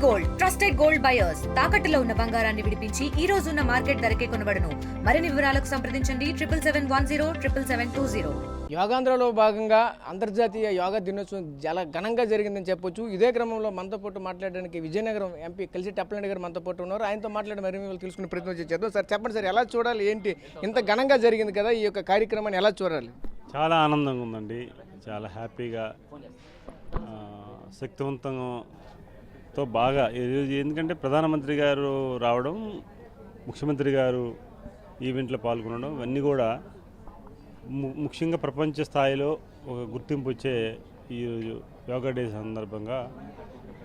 Gold trusted gold buyers తాకట్టులో ఉన్న బంగారాన్ని విడిపించి ఈ రోజు ఉన్న మార్కెట్ ధరకే కొనబడును. మరిన్ని వివరాలకు సంప్రదించండి 7710777720. యోగాంధ్రలో భాగంగా అంతర్జాతీయ యోగా దినోత్సవం చాలా ఘనంగా జరిగిందని చెప్పొచ్చు. ఇదే క్రమంలో మనతో పాటు మాట్లాడడానికి విజయనగరం ఎంపీ కలిసి టప్పలరెడ్డి గారు మనతో పాటు ఉన్నారు. ఆయనతో మాట్లాడి మరిన్ని వివరాలు తెలుసుకునే ప్రయత్నం చేద్దాం. సార్ చెప్పండి సార్, ఎలా చూడాలి, ఏంటి ఇంత ఘనంగా జరిగింది కదా, ఈ యొక్క కార్యక్రమాన్ని ఎలా చూడాలి? చాలా ఆనందంగా ఉందండి, చాలా హ్యాపీగా, శక్తివంతంతో బాగా. ఎందుకంటే ప్రధానమంత్రి గారు రావడం, ముఖ్యమంత్రి గారు ఈవెంట్లో పాల్గొనడం, ఇవన్నీ కూడా ముఖ్యంగా ప్రపంచ స్థాయిలో ఒక గుర్తింపు వచ్చే ఈరోజు యోగా డే సందర్భంగా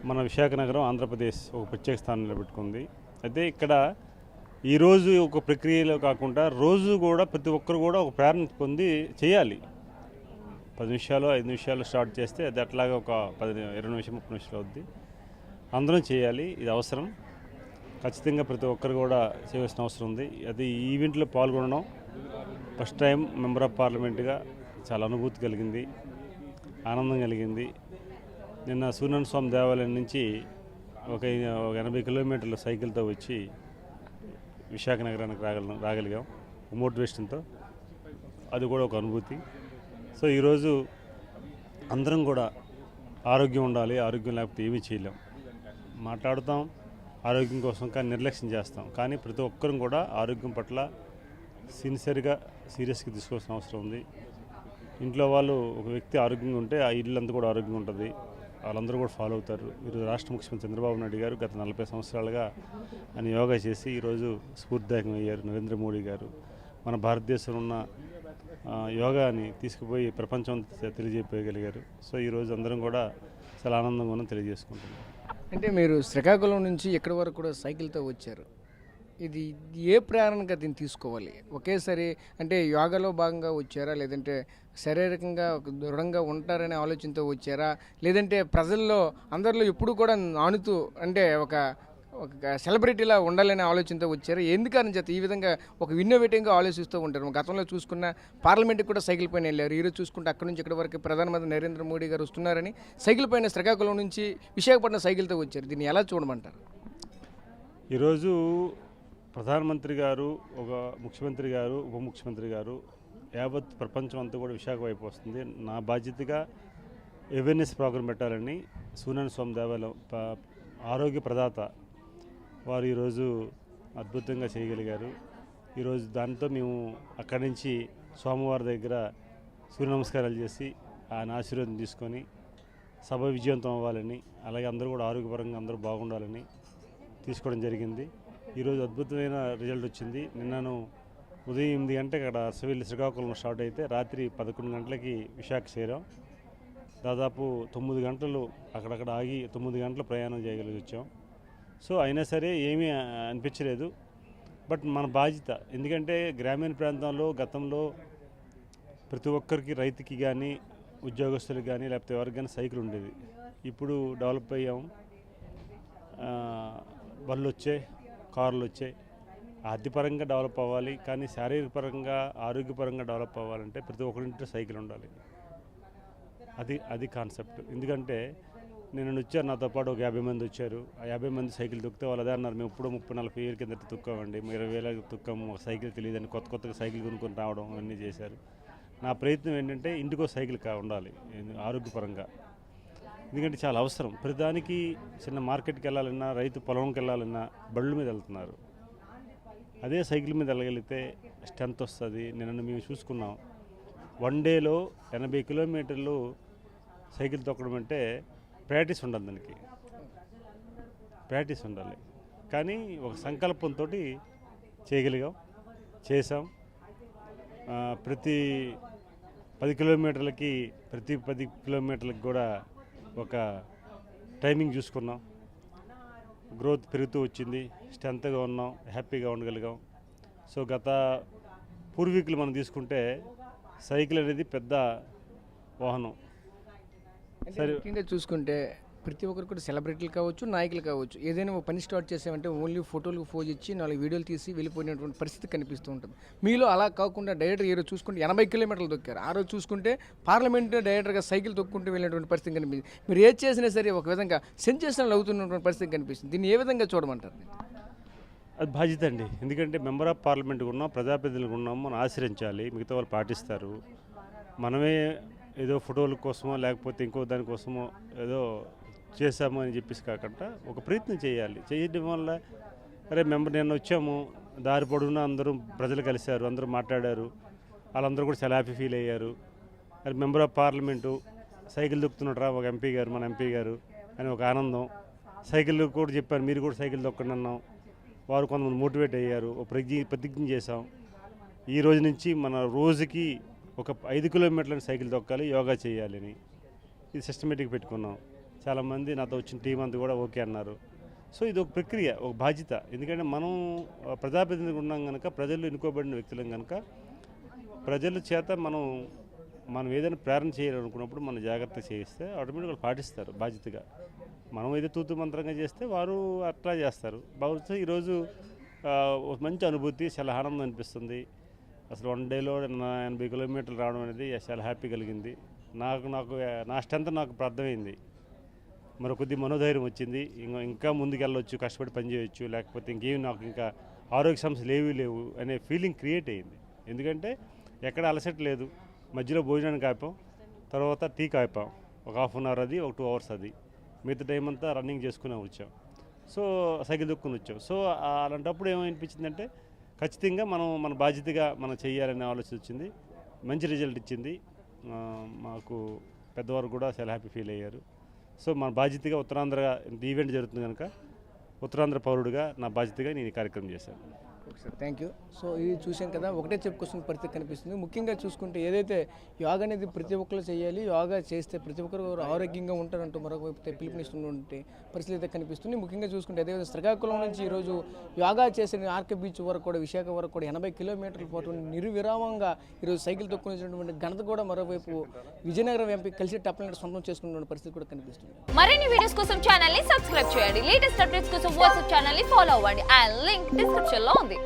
మన విశాఖ నగరం ఆంధ్రప్రదేశ్ ఒక ప్రత్యేక స్థానం నిలబెట్టుకుంది. అయితే ఇక్కడ ఈరోజు ఒక ప్రక్రియలో కాకుండా రోజు కూడా ప్రతి ఒక్కరు కూడా ఒక ప్రేరణ పొంది చేయాలి. 10 నిమిషాలు 5 నిమిషాలు స్టార్ట్ చేస్తే అది అట్లాగా ఒక 20 నిమిషం 30 నిమిషాలు అవుద్ది. అందరం చేయాలి, ఇది అవసరం. ఖచ్చితంగా ప్రతి ఒక్కరు కూడా చేయవలసిన అవసరం ఉంది. అది ఈ ఈవెంట్లో పాల్గొనడం ఫస్ట్ టైం మెంబర్ ఆఫ్ పార్లమెంట్గా చాలా అనుభూతి కలిగింది, ఆనందం కలిగింది. నిన్న సూర్యనారాయణ స్వామి దేవాలయం నుంచి ఒక 80 కిలోమీటర్ల సైకిల్తో వచ్చి విశాఖ నగరానికి రాగలిగాం మోటివేషన్తో. అది కూడా ఒక అనుభూతి. సో ఈరోజు అందరం కూడా ఆరోగ్యం ఉండాలి, ఆరోగ్యం లేకపోతే ఏమీ చేయలేం. మాట్లాడుతాం ఆరోగ్యం కోసం, కానీ నిర్లక్ష్యం చేస్తాం. కానీ ప్రతి ఒక్కరం కూడా ఆరోగ్యం పట్ల సీరియస్గా తీసుకోవాల్సిన అవసరం ఉంది. ఇంట్లో వాళ్ళు ఒక వ్యక్తి ఆరోగ్యంగా ఉంటే ఆ ఇల్లంతా కూడా ఆరోగ్యంగా ఉంటుంది, వాళ్ళందరూ కూడా ఫాలో అవుతారు. ఈరోజు రాష్ట్ర ముఖ్యమంత్రి చంద్రబాబు నాయుడు గారు గత 40 సంవత్సరాలుగా ఆయన యోగా చేసి ఈరోజు స్ఫూర్తిదాయకం అయ్యారు. నరేంద్ర మోడీ గారు మన భారతదేశంలో ఉన్న యోగాని తీసుకుపోయి ప్రపంచం తెలియజేయగలిగారు. సో ఈరోజు అందరం కూడా చాలా ఆనందంగా ఉన్నాం తెలియజేసుకుంటున్నాం. అంటే మీరు శ్రీకాకుళం నుంచి ఇక్కడి వరకు కూడా సైకిల్తో వచ్చారు. ఇది ఏ ప్రేరణగా దీన్ని తీసుకోవాలి? ఒకేసారి అంటే యోగాలో భాగంగా వచ్చారా, లేదంటే శారీరకంగా దృఢంగా ఉంటారనే ఆలోచనతో వచ్చారా, లేదంటే ప్రజల్లో అందరిలో ఎప్పుడు కూడా నానుతూ అంటే ఒక సెలబ్రిటీలా ఉండాలనే ఆలోచనతో వచ్చారు? ఎందుకని చేత ఈ విధంగా ఒక ఇన్నోవేటివ్గా ఆలోచిస్తూ ఉంటారు? గతంలో చూసుకున్న పార్లమెంట్కి కూడా సైకిల్ పైన వెళ్ళారు. ఈరోజు చూసుకుంటే అక్కడి నుంచి ఇక్కడి వరకు ప్రధానమంత్రి నరేంద్ర మోడీ గారు వస్తున్నారని సైకిల్ పైన శ్రీకాకుళం నుంచి విశాఖపట్నం సైకిల్తో వచ్చారు. దీన్ని ఎలా చూడమంటారు? ఈరోజు ప్రధానమంత్రి గారు, ఒక ముఖ్యమంత్రి గారు, ఉప ముఖ్యమంత్రి గారు, యావత్ ప్రపంచం అంతా కూడా విశాఖ వైపు వస్తుంది. నా బాధ్యతగా అవేర్నెస్ ప్రోగ్రాం పెట్టాలని సూర్యనారాయణ స్వామి దేవాలయం ఆరోగ్య ప్రదాత వారు ఈరోజు అద్భుతంగా చేయగలిగారు. ఈరోజు దాంతో మేము అక్కడి నుంచి స్వామివారి దగ్గర సూర్య నమస్కారాలు చేసి ఆయన ఆశీర్వాదం తీసుకొని సభ విజయవంతం అవ్వాలని, అలాగే అందరూ కూడా ఆరోగ్యపరంగా అందరూ బాగుండాలని తీసుకోవడం జరిగింది. ఈరోజు అద్భుతమైన రిజల్ట్ వచ్చింది. నిన్నను ఉదయం 8 గంటలకు అక్కడ శ్రీకాకుళం స్టార్ట్ అయితే రాత్రి 11 గంటలకి విశాఖ చేరాం. దాదాపు 9 గంటలు అక్కడక్కడ ఆగి 9 గంటల ప్రయాణం చేయగలిగి వచ్చాం. సో అయినా సరే ఏమీ అనిపించలేదు. బట్ మన బాధ్యత, ఎందుకంటే గ్రామీణ ప్రాంతాల్లో గతంలో ప్రతి ఒక్కరికి, రైతుకి కానీ ఉద్యోగస్తులకు కానీ లేకపోతే ఎవరికి కానీ సైకిల్ ఉండేది. ఇప్పుడు డెవలప్ అయ్యాం, బళ్ళు వచ్చాయి, కార్లు వచ్చాయి. ఆర్థికపరంగా డెవలప్ అవ్వాలి, కానీ శారీరక పరంగా ఆరోగ్యపరంగా డెవలప్ అవ్వాలంటే ప్రతి ఒక్కరింట్లో సైకిల్ ఉండాలి. అది కాన్సెప్ట్. ఎందుకంటే నేను వచ్చారు, నాతో పాటు ఒక 50 మంది వచ్చారు. ఆ 50 మంది సైకిల్ తొక్కితే వాళ్ళు అదే అన్నారు, మేము ఇప్పుడు 30-40 ఏళ్ళ కిందట తొక్కామండి, 20,000 తొక్కాము, ఒక సైకిల్ తెలియదని కొత్తగా సైకిల్ కొనుక్కొని రావడం అవన్నీ చేశారు. నా ప్రయత్నం ఏంటంటే ఇంటికో సైకిల్ ఉండాలి ఆరోగ్యపరంగా. ఎందుకంటే చాలా అవసరం. ప్రతిదానికి చిన్న మార్కెట్కి వెళ్ళాలన్నా, రైతు పొలంకి వెళ్ళాలన్నా బళ్ళు మీద వెళ్తున్నారు. అదే సైకిల్ మీద వెళ్ళగలిగితే స్ట్రెంత్ వస్తుంది. నిన్న మేము చూసుకున్నాం, 1 డేలో 80 కిలోమీటర్లు సైకిల్ తొక్కడం అంటే ప్రాక్టీస్ ఉండాలి, దానికి ప్రాక్టీస్ ఉండాలి. కానీ ఒక సంకల్పంతో చేయగలిగాం, చేసాం. ప్రతి 10 కిలోమీటర్లకి కూడా ఒక టైమింగ్ చూసుకున్నాం. గ్రోత్ పెరుగుతూ వచ్చింది, స్ట్రెంత్గా ఉన్నాం, హ్యాపీగా ఉండగలిగాం. సో గత పూర్వీకులు మనం తీసుకుంటే సైకిల్ అనేది పెద్ద వాహనం. సరే, ముఖ్యంగా చూసుకుంటే ప్రతి ఒక్కరు కూడా సెలబ్రిటీలు కావచ్చు, నాయకులు కావచ్చు, ఏదైనా ఒక పని స్టార్ట్ చేసామంటే ఓన్లీ ఫోటోలకు ఫోజ్ ఇచ్చి 4 వీడియోలు తీసి వెళ్ళిపోయినటువంటి పరిస్థితి కనిపిస్తూ ఉంటుంది. మీలో అలా కాకుండా డైరెక్టర్ ఈ రోజు చూసుకుంటే 80 కిలోమీటర్లు తొక్కారు. ఆ రోజు చూసుకుంటే పార్లమెంట్ డైరెక్టర్గా సైకిల్ తొక్కుంటూ వెళ్ళినటువంటి పరిస్థితి కనిపిస్తుంది. మీరు ఏది చేసినా సరే ఒక విధంగా సెన్సేషనల్ అవుతున్నటువంటి పరిస్థితి కనిపిస్తుంది. దీన్ని ఏ విధంగా చూడమంటారు? అది బాధ్యత అండి. ఎందుకంటే మెంబర్ ఆఫ్ పార్లమెంట్గా ఉన్నాం, ప్రజాప్రతినిధులుగా ఉన్నాము, మనం ఆచరించాలి. మిగతా వాళ్ళు పాటిస్తారు. మనమే ఏదో ఫోటోల కోసమో లేకపోతే ఇంకో దానికోసమో ఏదో చేశాము అని చెప్పేసి కాకుండా ఒక ప్రయత్నం చేయాలి. చేయడం వల్ల అరే నేను వచ్చాము, దారి పొడవునా అందరూ ప్రజలు కలిశారు, అందరూ మాట్లాడారు, వాళ్ళందరూ కూడా చాలా హ్యాపీ ఫీల్ అయ్యారు. అది మెంబర్ ఆఫ్ పార్లమెంటు సైకిల్ దొక్కుతున్నట్రా ఒక ఎంపీ గారు, మన ఎంపీ గారు అని ఒక ఆనందం. సైకిల్ కూడా చెప్పారు, మీరు కూడా సైకిల్ దొక్కండి అన్నాం. వారు కొంతమంది మోటివేట్ అయ్యారు. ఒక ప్రతిజ్ఞ చేశాం, ఈ రోజు నుంచి మన రోజుకి ఒక 5 కిలోమీటర్లను సైకిల్ తొక్కాలి, యోగా చేయాలని ఇది సిస్టమేటిక్ పెట్టుకున్నాం. చాలామంది నాతో వచ్చిన టీం అంతా కూడా ఓకే అన్నారు. సో ఇది ఒక ప్రక్రియ, ఒక బాధ్యత. ఎందుకంటే మనం ప్రజాప్రతినిధిగా ఉన్నాం కనుక, ప్రజలు ఎన్నుకోబడిన వ్యక్తులం కనుక, ప్రజల చేత మనం ఏదైనా ప్రేరణ చేయాలనుకున్నప్పుడు మనం జాగ్రత్త చేయిస్తే ఆటోమేటిక్గా వాళ్ళు పాటిస్తారు బాధ్యతగా. మనం ఏదో తూతు మంత్రంగా చేస్తే వారు అట్లా చేస్తారు. బహుశా ఈరోజు ఒక మంచి అనుభూతి, చాలా ఆనందం అనిపిస్తుంది. అసలు 1 డేలో 80 కిలోమీటర్లు రావడం అనేది చాలా హ్యాపీ కలిగింది. నాకు నా స్ట్రెంత్ నాకు అర్థమైంది. మరి కొద్ది మనోధైర్యం వచ్చింది. ఇంకా ముందుకెళ్ళవచ్చు, కష్టపడి పని చేయొచ్చు, లేకపోతే ఇంకేమి నాకు ఇంకా ఆరోగ్య సమస్యలు ఏవీ లేవు అనే ఫీలింగ్ క్రియేట్ అయ్యింది. ఎందుకంటే ఎక్కడ అలసట లేదు. మధ్యలో భోజనానికి ఆపాం, తర్వాత టీకి ఆపాం, ఒక 1/2 అవర్ అది, ఒక 2 అవర్స్ అది. మిగతా టైం అంతా రన్నింగ్ చేసుకునే వచ్చాం. సో సైకిల్ దొక్కుని వచ్చాం. సో అలాంటప్పుడు ఏమనిపించిందంటే ఖచ్చితంగా మన బాధ్యతగా మనం చేయాలనే ఆలోచన వచ్చింది. మంచి రిజల్ట్ ఇచ్చింది. మాకు పెద్దవారు కూడా చాలా హ్యాపీ ఫీల్ అయ్యారు. సో మన బాధ్యతగా ఉత్తరాంధ్ర ఈవెంట్ జరుగుతుంది కనుక ఉత్తరాంధ్ర పౌరుడిగా నా బాధ్యతగా నేను ఈ కార్యక్రమం చేశాను. Sir thank you. సో ఇది చూసాం కదా, ఒకటే చెప్పుకొస్తున్న పరిస్థితి కనిపిస్తుంది. ముఖ్యంగా చూసుకుంటే ఏదైతే యోగా అనేది ప్రతి ఒక్కరు చేయాలి, యోగా చేస్తే ప్రతి ఒక్కరు ఆరోగ్యంగా ఉంటారంటూ మరొక వైపు పిలుపునిస్తున్నటువంటి పరిస్థితి అయితే కనిపిస్తుంది. ముఖ్యంగా చూసుకుంటే అదేవిధంగా శ్రీకాకుళం నుంచి ఈరోజు యోగా చేసిన ఆర్కే బీచ్ వరకు కూడా, విశాఖ వరకు కూడా 80 కిలోమీటర్ల పాటు నిర్విరామంగా ఈరోజు సైకిల్ తొక్కునేటువంటి ఘనత కూడా మరోవైపు విజయనగరం ఎంపీ కలిసి టప్లెట్ సొంతం చేసుకున్న పరిస్థితి కూడా కనిపిస్తుంది. మరిన్ని వీడియోస్ కోసం ఛానల్ ని సబ్స్క్రైబ్ చేయండి. లేటెస్ట్ అప్డేట్స్ కోసం వాట్సాప్ ఛానల్ ని ఫాలో అవ్వండి. ఆ లింక్ డిస్క్రిప్షన్ లో ఉంది.